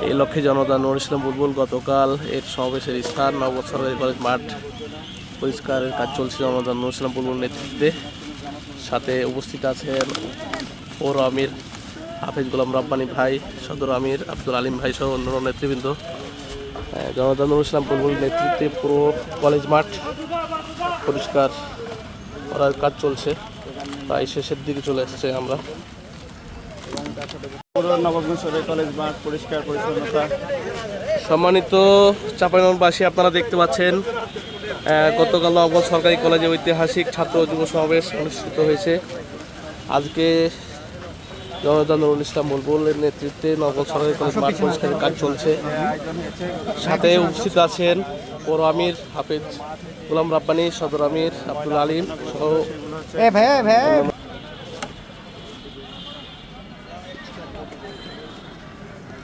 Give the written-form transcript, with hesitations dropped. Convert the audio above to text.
এই লক্ষ্যে জনতা নুরুল ইসলাম বুলবুল গতকাল এর সমাবেশের স্থান নবগঞ্জ সরকারি কলেজ মাঠ পরিষ্কারের কাজ চলছে জনতা নুরুল ইসলাম বুলবুল নেতৃত্বে। সাথে উপস্থিত আছেন পৌর আমির হাফিজ গোলাম রব্বানী ভাই, সদর আমির আব্দুল আলিম ভাই সহ অন্যান্য নেতৃবৃন্দ। জনতা নুরুল ইসলাম বুলবুল নেতৃত্বে পুরো কলেজ মাঠ পরিষ্কার করার কাজ চলছে, প্রায় শেষের দিকে চলে এসেছে। আমরা নবগঞ্জ সরকারি কলেজ মাঠ পরিষ্কার পরিচ্ছন্নতা। সম্মানিত চাঁপাইনবাসী, আপনারা দেখতে পাচ্ছেন গতকাল নবগঞ্জ সরকারি কলেজে ঐতিহাসিক ছাত্র যুব সমাবেশ অনুষ্ঠিত হয়েছে। আজকে জনতা নুরুল ইসলাম বুলবুলের নেতৃত্বে নবগঞ্জ সরকারি কলেজ মাঠ পরিষ্কারের কাজ চলছে। সাথে উপস্থিত আছেন পৌর আমির হাফিজ গোলাম রব্বানী, সদর আমির আব্দুল আলিম সহ